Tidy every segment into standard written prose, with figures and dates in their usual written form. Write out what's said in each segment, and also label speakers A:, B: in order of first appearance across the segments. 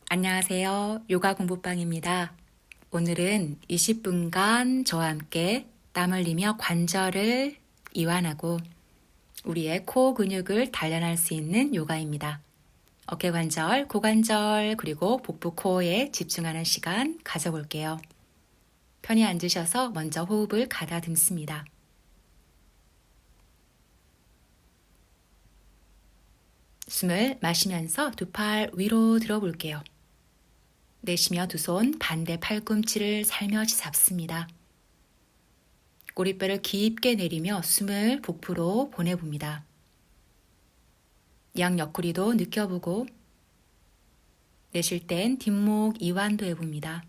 A: 안녕하세요. 요가 공부방입니다. 오늘은 20분간 저와 함께 땀 흘리며 관절을 이완하고 우리의 코 근육을 단련할 수 있는 요가입니다. 어깨 관절, 고관절, 그리고 복부 코어에 집중하는 시간 가져볼게요. 편히 앉으셔서 먼저 호흡을 가다듬습니다. 숨을 마시면서 두 팔 위로 들어볼게요. 내쉬며 두 손 반대 팔꿈치를 살며시 잡습니다. 꼬리뼈를 깊게 내리며 숨을 복부로 보내봅니다. 양 옆구리도 느껴보고 내쉴 땐 뒷목 이완도 해봅니다.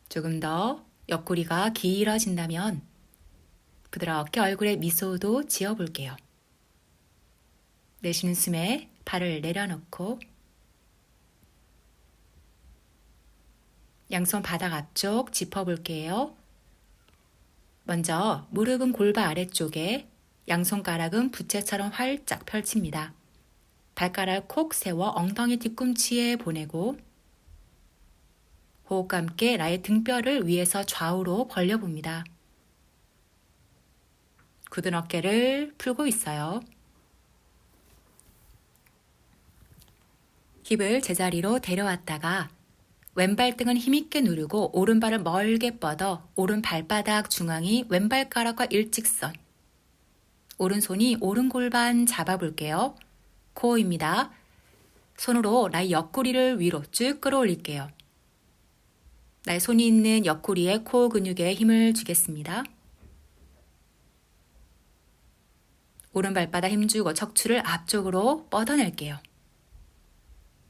A: 조금 더 옆구리가 길어진다면 부드럽게 얼굴에 미소도 지어볼게요. 내쉬는 숨에 발을 내려놓고 양손 바닥 앞쪽 짚어볼게요. 먼저 무릎은 골반 아래쪽에 양손가락은 부채처럼 활짝 펼칩니다. 발가락 콕 세워 엉덩이 뒤꿈치에 보내고 호흡과 함께 나의 등뼈를 위에서 좌우로 벌려봅니다. 굳은 어깨를 풀고 있어요. 힙을 제자리로 데려왔다가 왼발등은 힘있게 누르고 오른발을 멀게 뻗어 오른 발바닥 중앙이 왼발가락과 일직선. 오른손이 오른 골반 잡아볼게요. 코어입니다. 손으로 나의 옆구리를 위로 쭉 끌어올릴게요. 나의 손이 있는 옆구리에 코어 근육에 힘을 주겠습니다. 오른 발바닥 힘주고 척추를 앞쪽으로 뻗어낼게요.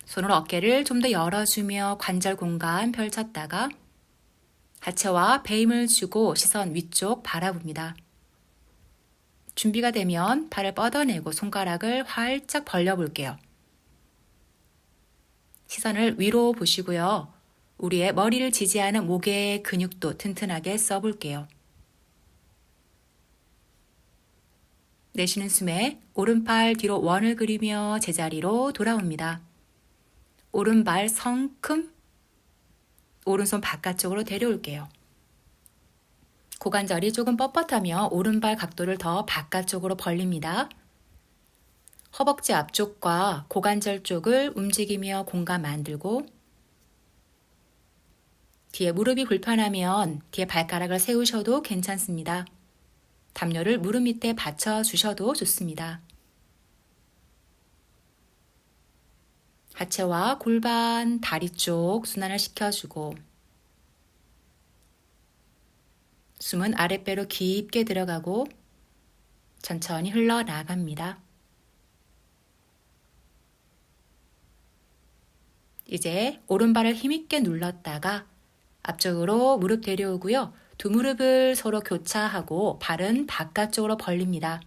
A: 손으로 어깨를 좀 더 열어주며 관절 공간 펼쳤다가 하체와 배 힘을 주고 시선 위쪽 바라봅니다. 준비가 되면 팔을 뻗어내고 손가락을 활짝 벌려볼게요. 시선을 위로 보시고요. 우리의 머리를 지지하는 목의 근육도 튼튼하게 써볼게요. 내쉬는 숨에 오른팔 뒤로 원을 그리며 제자리로 돌아옵니다. 오른발 성큼, 오른손 바깥쪽으로 데려올게요. 고관절이 조금 뻣뻣하며 오른발 각도를 더 바깥쪽으로 벌립니다. 허벅지 앞쪽과 고관절 쪽을 움직이며 공간 만들고 뒤에 무릎이 불편하면 뒤에 발가락을 세우셔도 괜찮습니다. 담요를 무릎 밑에 받쳐주셔도 좋습니다. 하체와 골반, 다리 쪽 순환을 시켜주고 숨은 아랫배로 깊게 들어가고 천천히 흘러나갑니다. 이제 오른발을 힘있게 눌렀다가 앞쪽으로 무릎 데려오고요. 두 무릎을 서로 교차하고 발은 바깥쪽으로 벌립니다.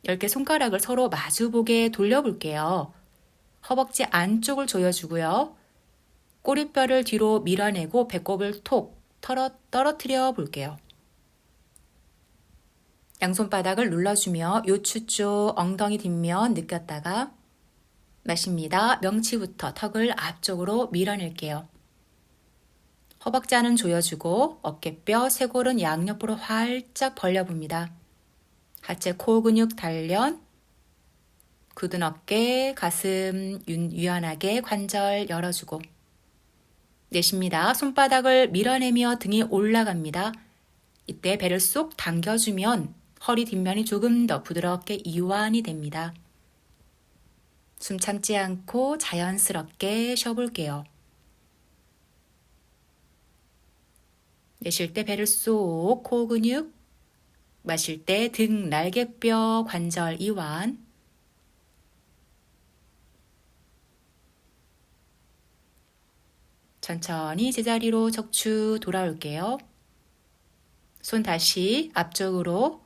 A: 10개 손가락을 서로 마주보게 돌려볼게요. 허벅지 안쪽을 조여주고요. 꼬리뼈를 뒤로 밀어내고 배꼽을 톡 떨어뜨려 볼게요. 양손바닥을 눌러주며 요추 쪽 엉덩이 뒷면 느꼈다가 마십니다. 명치부터 턱을 앞쪽으로 밀어낼게요. 허벅지 안은 조여주고 어깨뼈, 쇄골은 양옆으로 활짝 벌려봅니다. 하체 코 근육 단련, 굳은 어깨, 가슴 유연하게 관절 열어주고 내쉽니다. 손바닥을 밀어내며 등이 올라갑니다. 이때 배를 쏙 당겨주면 허리 뒷면이 조금 더 부드럽게 이완이 됩니다. 숨 참지 않고 자연스럽게 쉬어볼게요. 내쉴 때 배를 쏙 코 근육, 마실 때 등 날개뼈 관절 이완. 천천히 제자리로 척추 돌아올게요. 손 다시 앞쪽으로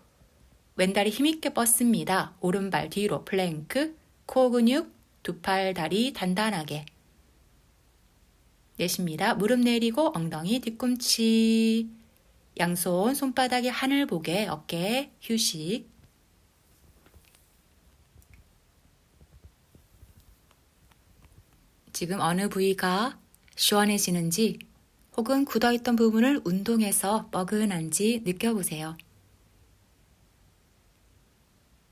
A: 왼다리 힘있게 뻗습니다. 오른발 뒤로 플랭크, 코어 근육, 두 팔 다리 단단하게. 내쉽니다. 무릎 내리고 엉덩이 뒤꿈치. 양손 손바닥이 하늘 보게 어깨 휴식. 지금 어느 부위가 시원해지는지 혹은 굳어있던 부분을 운동해서 뻐근한지 느껴보세요.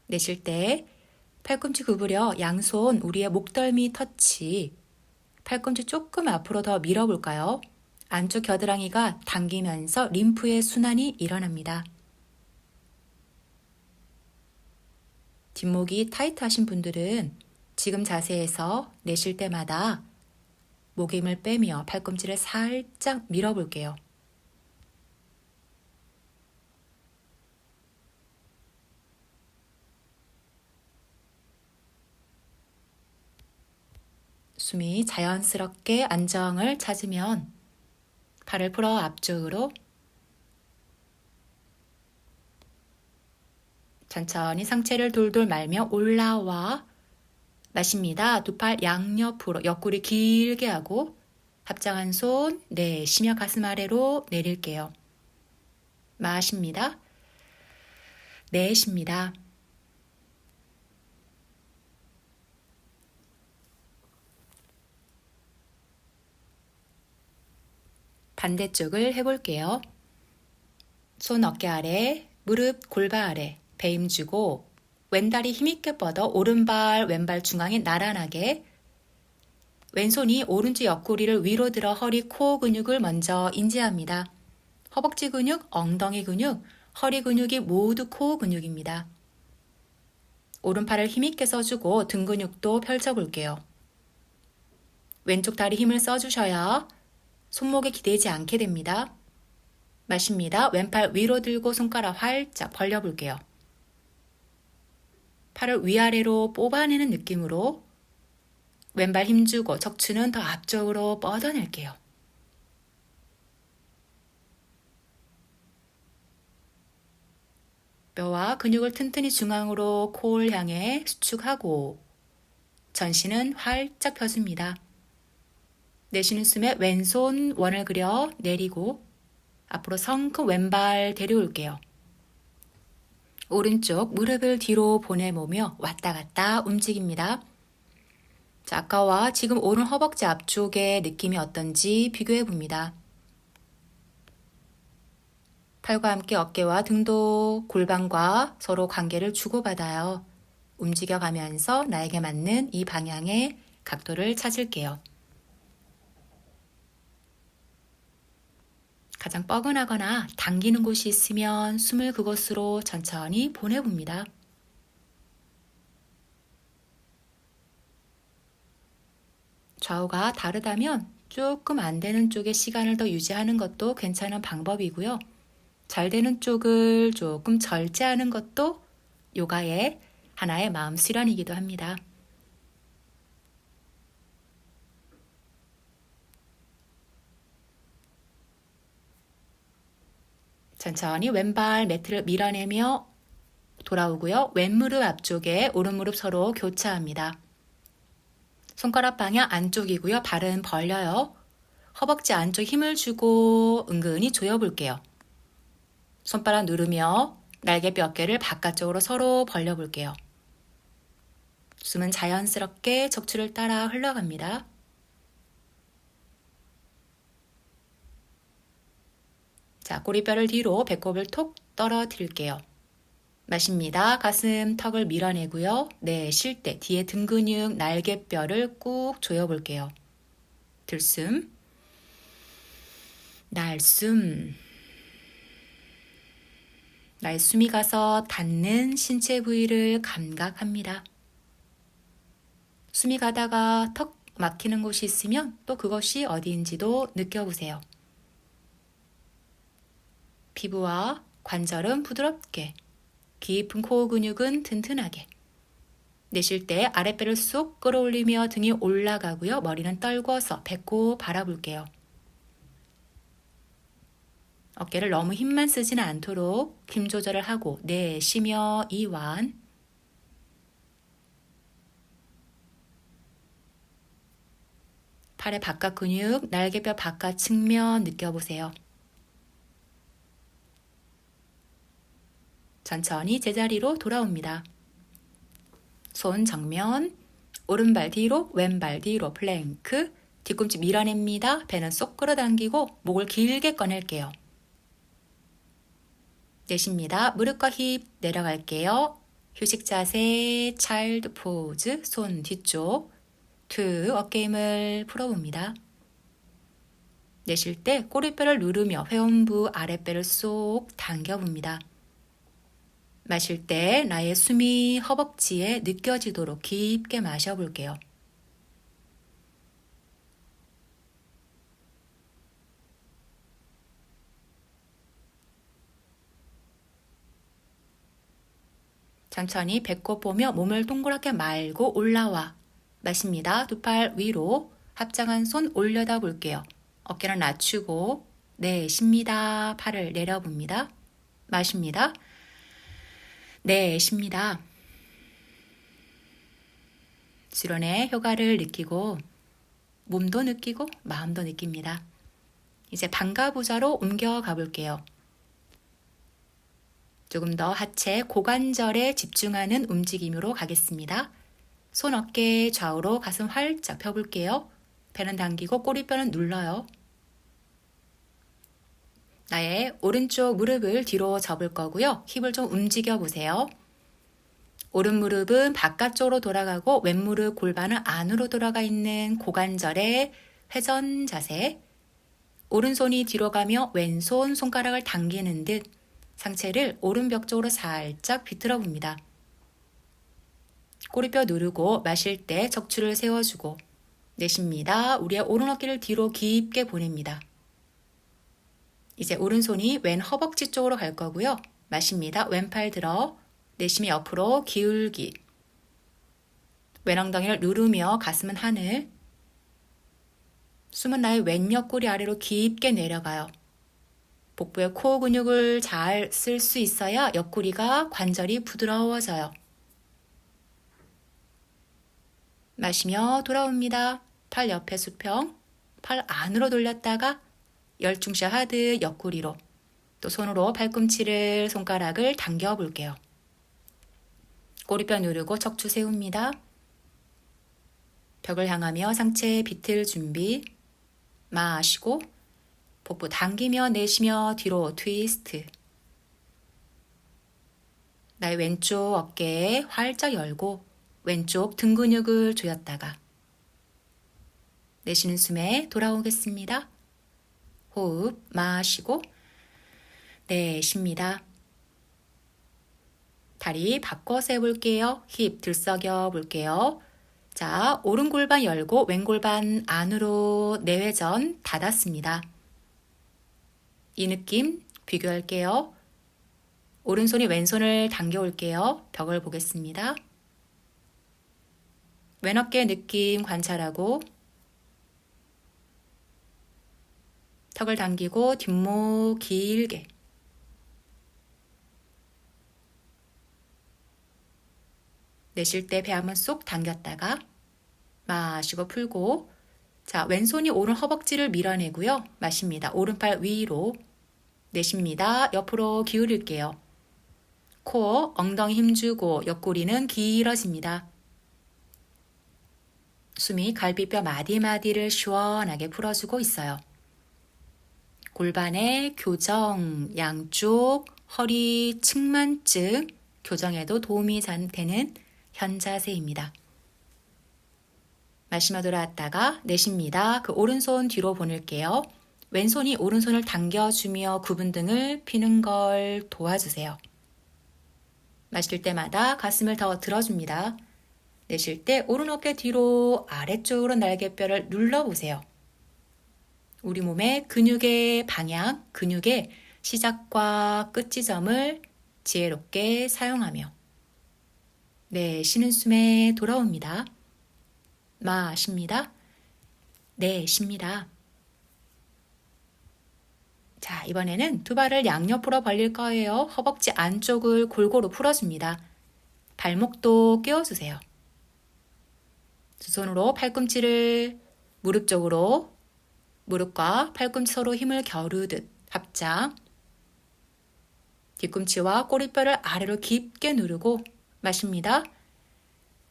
A: 내쉴 때 팔꿈치 구부려 양손 우리의 목덜미 터치, 팔꿈치 조금 앞으로 더 밀어볼까요? 안쪽 겨드랑이가 당기면서 림프의 순환이 일어납니다. 뒷목이 타이트하신 분들은 지금 자세에서 내쉴 때마다 목에 힘을 빼며 팔꿈치를 살짝 밀어볼게요. 숨이 자연스럽게 안정을 찾으면 팔을 풀어 앞쪽으로 천천히 상체를 돌돌 말며 올라와 마십니다. 두 팔 양옆으로 옆구리 길게 하고 합장한 손 내쉬며 가슴 아래로 내릴게요. 마십니다. 내쉽니다. 반대쪽을 해볼게요. 손 어깨 아래, 무릎 골반 아래, 배 힘주고 왼다리 힘있게 뻗어 오른발 왼발 중앙에 나란하게, 왼손이 오른쪽 옆구리를 위로 들어 허리 코 근육을 먼저 인지합니다. 허벅지 근육, 엉덩이 근육, 허리 근육이 모두 코 근육입니다. 오른팔을 힘있게 써주고 등 근육도 펼쳐볼게요. 왼쪽 다리 힘을 써주셔야 손목에 기대지 않게 됩니다. 마십니다. 왼팔 위로 들고 손가락 활짝 벌려볼게요. 팔을 위아래로 뽑아내는 느낌으로 왼발 힘주고 척추는 더 앞쪽으로 뻗어낼게요. 뼈와 근육을 튼튼히 중앙으로 코를 향해 수축하고 전신은 활짝 펴줍니다. 내쉬는 숨에 왼손 원을 그려 내리고 앞으로 성큼 왼발 데려올게요. 오른쪽 무릎을 뒤로 보내보며 왔다 갔다 움직입니다. 자, 아까와 지금 오른 허벅지 앞쪽의 느낌이 어떤지 비교해 봅니다. 팔과 함께 어깨와 등도 골반과 서로 관계를 주고받아요. 움직여가면서 나에게 맞는 이 방향의 각도를 찾을게요. 가장 뻐근하거나 당기는 곳이 있으면 숨을 그곳으로 천천히 보내봅니다. 좌우가 다르다면 조금 안 되는 쪽에 시간을 더 유지하는 것도 괜찮은 방법이고요. 잘 되는 쪽을 조금 절제하는 것도 요가의 하나의 마음 수련이기도 합니다. 천천히 왼발 매트를 밀어내며 돌아오고요. 왼무릎 앞쪽에 오른무릎 서로 교차합니다. 손가락 방향 안쪽이고요. 발은 벌려요. 허벅지 안쪽 힘을 주고 은근히 조여볼게요. 손바닥 누르며 날개뼈 어깨를 바깥쪽으로 서로 벌려볼게요. 숨은 자연스럽게 척추를 따라 흘러갑니다. 자, 꼬리뼈를 뒤로 배꼽을 톡 떨어뜨릴게요. 마십니다. 가슴 턱을 밀어내고요. 쉴 때 뒤에 등 근육 날개뼈를 꾹 조여볼게요. 들숨, 날숨. 날숨이 가서 닿는 신체 부위를 감각합니다. 숨이 가다가 턱 막히는 곳이 있으면 또 그것이 어디인지도 느껴보세요. 피부와 관절은 부드럽게, 깊은 코어 근육은 튼튼하게. 내쉴 때 아랫배를 쏙 끌어올리며 등이 올라가고요. 머리는 떨궈서 배꼽 바라볼게요. 어깨를 너무 힘만 쓰지는 않도록 힘 조절을 하고 내쉬며 이완. 팔의 바깥 근육, 날개뼈 바깥 측면 느껴보세요. 천천히 제자리로 돌아옵니다. 손 정면, 오른발 뒤로, 왼발 뒤로 플랭크. 뒤꿈치 밀어냅니다. 배는 쏙 끌어당기고 목을 길게 꺼낼게요. 내쉽니다. 무릎과 힙 내려갈게요. 휴식 자세, 차일드 포즈, 손 뒤쪽. 툭 어깨 힘을 풀어봅니다. 내쉴 때 꼬리뼈를 누르며 회원부 아랫배를 쏙 당겨봅니다. 마실 때 나의 숨이 허벅지에 느껴지도록 깊게 마셔볼게요. 천천히 배꼽 보며 몸을 동그랗게 말고 올라와. 마십니다. 두 팔 위로 합장한 손 올려다 볼게요. 어깨를 낮추고 내쉽니다. 팔을 내려봅니다. 마십니다. 내쉽니다. 수련의 효과를 느끼고 몸도 느끼고 마음도 느낍니다. 이제 반가부자로 옮겨가 볼게요. 조금 더 하체 고관절에 집중하는 움직임으로 가겠습니다. 손 어깨 좌우로 가슴 활짝 펴볼게요. 배는 당기고 꼬리뼈는 눌러요. 나의 오른쪽 무릎을 뒤로 접을 거고요. 힙을 좀 움직여 보세요. 오른 무릎은 바깥쪽으로 돌아가고 왼 무릎 골반은 안으로 돌아가 있는 고관절의 회전 자세. 오른손이 뒤로 가며 왼손 손가락을 당기는 듯 상체를 오른벽 쪽으로 살짝 비틀어 봅니다. 꼬리뼈 누르고 마실 때 척추를 세워주고 내쉽니다. 우리의 오른 어깨를 뒤로 깊게 보냅니다. 이제 오른손이 왼 허벅지 쪽으로 갈 거고요. 마십니다. 왼팔 들어 내쉬며 옆으로 기울기. 왼 엉덩이를 누르며 가슴은 하늘. 숨은 나의 왼 옆구리 아래로 깊게 내려가요. 복부의 코어 근육을 잘 쓸 수 있어야 옆구리가 관절이 부드러워져요. 마시며 돌아옵니다. 팔 옆에 수평, 팔 안으로 돌렸다가 열중시 하듯 옆구리로 또 손으로 팔꿈치를 손가락을 당겨 볼게요. 꼬리뼈 누르고 척추 세웁니다. 벽을 향하며 상체 비틀 준비. 마시고 복부 당기며 내쉬며 뒤로 트위스트. 나의 왼쪽 어깨 활짝 열고 왼쪽 등 근육을 조였다가 내쉬는 숨에 돌아오겠습니다. 호흡 마시고 내쉽니다. 다리 바꿔서 해볼게요. 힙 들썩여 볼게요. 자, 오른 골반 열고 왼 골반 안으로 내회전 닫았습니다. 이 느낌 비교할게요. 오른손이 왼손을 당겨올게요. 벽을 보겠습니다. 왼 어깨 느낌 관찰하고 턱을 당기고 뒷목 길게 내쉴 때 배 한번 쏙 당겼다가 마시고 풀고 자 왼손이 오른 허벅지를 밀어내고요. 마십니다. 오른팔 위로 내쉽니다. 옆으로 기울일게요. 코어 엉덩이 힘주고 옆구리는 길어집니다. 숨이 갈비뼈 마디마디를 시원하게 풀어주고 있어요. 골반의 교정, 양쪽 허리 측만증 교정에도 도움이 되는 현자세입니다. 마시며 돌아왔다가 내쉽니다. 그 오른손 뒤로 보낼게요. 왼손이 오른손을 당겨주며 구분 등을 피는 걸 도와주세요. 마실 때마다 가슴을 더 들어줍니다. 내쉴 때 오른 어깨 뒤로 아래쪽으로 날개뼈를 눌러보세요. 우리 몸의 근육의 방향, 근육의 시작과 끝 지점을 지혜롭게 사용하며 내쉬는 숨에 돌아옵니다. 마십니다. 내쉽니다. 자, 이번에는 두 발을 양옆으로 벌릴 거예요. 허벅지 안쪽을 골고루 풀어줍니다. 발목도 끼워주세요. 두 손으로 팔꿈치를 무릎 쪽으로 무릎과 팔꿈치 서로 힘을 겨루듯 합장. 뒤꿈치와 꼬리뼈를 아래로 깊게 누르고 마십니다.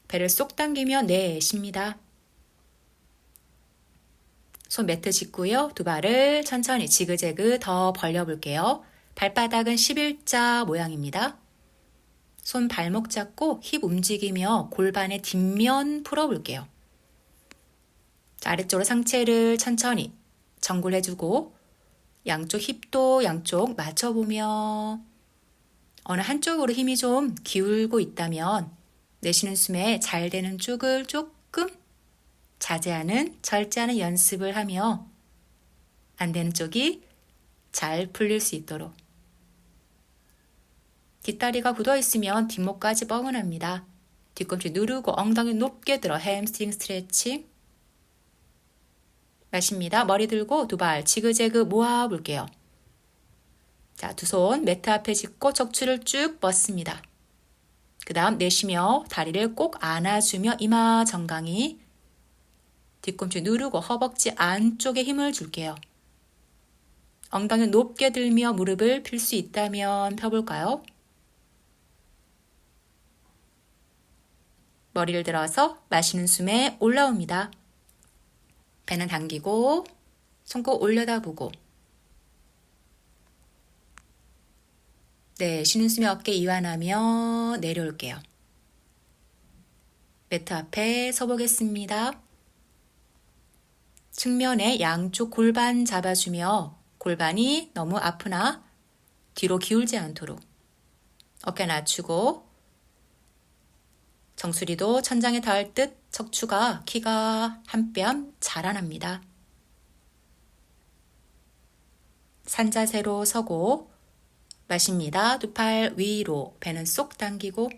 A: 배를 쏙 당기며 내쉽니다. 손 매트 짚고요. 두 발을 천천히 지그재그 더 벌려볼게요. 발바닥은 11자 모양입니다. 손 발목 잡고 힙 움직이며 골반의 뒷면 풀어볼게요. 아래쪽으로 상체를 천천히 정굴해주고 양쪽 힙도 양쪽 맞춰보며 어느 한쪽으로 힘이 좀 기울고 있다면 내쉬는 숨에 잘 되는 쪽을 조금 자제하는 절제하는 연습을 하며 안 되는 쪽이 잘 풀릴 수 있도록 뒷다리가 굳어 있으면 뒷목까지 뻐근합니다. 뒤꿈치 누르고 엉덩이 높게 들어 햄스트링 스트레칭 마십니다. 머리 들고 두 발 지그재그 모아볼게요. 자, 두 손 매트 앞에 짚고 척추를 쭉 뻗습니다. 그 다음 내쉬며 다리를 꼭 안아주며 이마 정강이 뒤꿈치 누르고 허벅지 안쪽에 힘을 줄게요. 엉덩이 높게 들며 무릎을 필 수 있다면 펴볼까요? 머리를 들어서 마시는 숨에 올라옵니다. 배는 당기고 손꼭 올려다보고 쉬는 숨에 어깨 이완하며 내려올게요. 매트 앞에 서보겠습니다. 측면에 양쪽 골반 잡아주며 골반이 너무 아프나 뒤로 기울지 않도록 어깨 낮추고 정수리도 천장에 닿을 듯 척추가 키가 한 뼘 자라납니다. 산자세로 서고 마십니다. 두 팔 위로 배는 쏙 당기고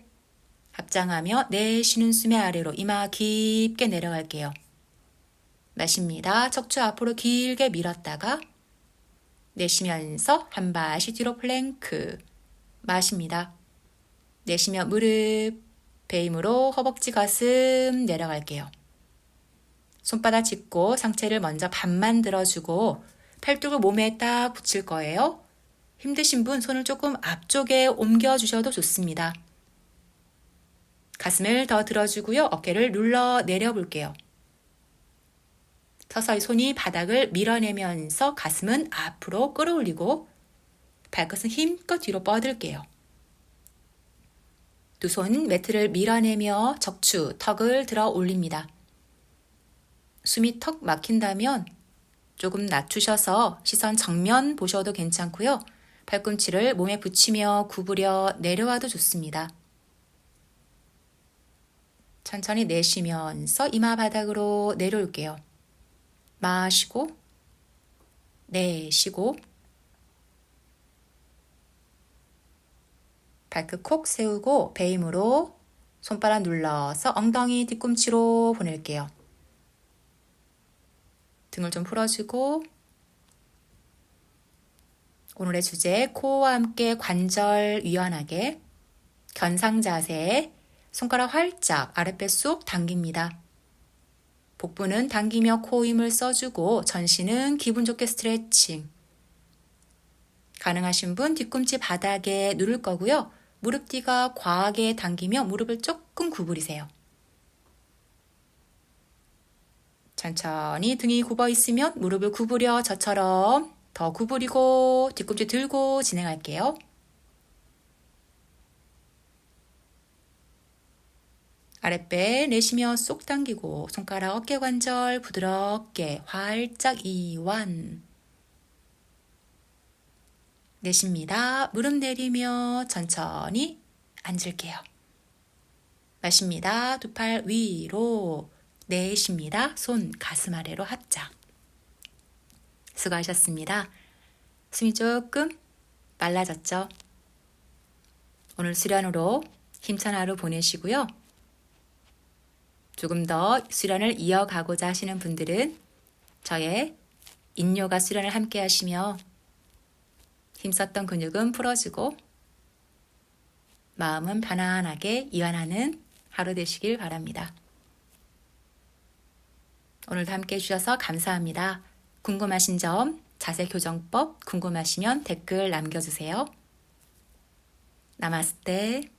A: 합장하며 내쉬는 숨의 아래로 이마 깊게 내려갈게요. 마십니다. 척추 앞으로 길게 밀었다가 내쉬면서 한 발씩 뒤로 플랭크 마십니다. 내쉬며 무릎 배 힘으로 허벅지 가슴 내려갈게요. 손바닥 짚고 상체를 먼저 반만 들어주고 팔뚝을 몸에 딱 붙일 거예요. 힘드신 분 손을 조금 앞쪽에 옮겨주셔도 좋습니다. 가슴을 더 들어주고요. 어깨를 눌러 내려볼게요. 서서히 손이 바닥을 밀어내면서 가슴은 앞으로 끌어올리고 발끝은 힘껏 뒤로 뻗을게요. 두 손 매트를 밀어내며 적추, 턱을 들어 올립니다. 숨이 턱 막힌다면 조금 낮추셔서 시선 정면 보셔도 괜찮고요. 발꿈치를 몸에 붙이며 구부려 내려와도 좋습니다. 천천히 내쉬면서 이마 바닥으로 내려올게요. 마시고 내쉬고 발끝 콕 세우고 배 힘으로 손바닥 눌러서 엉덩이 뒤꿈치로 보낼게요. 등을 좀 풀어주고 오늘의 주제 코어와 함께 관절 유연하게 견상 자세 손가락 활짝 아랫배 쑥 당깁니다. 복부는 당기며 코 힘을 써주고 전신은 기분 좋게 스트레칭 가능하신 분 뒤꿈치 바닥에 누를 거고요. 무릎 뒤가 과하게 당기며 무릎을 조금 구부리세요. 천천히 등이 굽어 있으면 무릎을 구부려 저처럼 더 구부리고 뒤꿈치 들고 진행할게요. 아랫배 내쉬며 쏙 당기고 손가락 어깨 관절 부드럽게 활짝 이완. 내쉽니다. 무릎 내리며 천천히 앉을게요. 마십니다. 두 팔 위로 내쉽니다. 손 가슴 아래로 합장. 수고하셨습니다. 숨이 조금 말라졌죠? 오늘 수련으로 힘찬 하루 보내시고요. 조금 더 수련을 이어가고자 하시는 분들은 저의 인요가 수련을 함께 하시며 힘썼던 근육은 풀어주고 마음은 편안하게 이완하는 하루 되시길 바랍니다. 오늘도 함께 해주셔서 감사합니다. 궁금하신 점, 자세 교정법 궁금하시면 댓글 남겨주세요. 나마스테.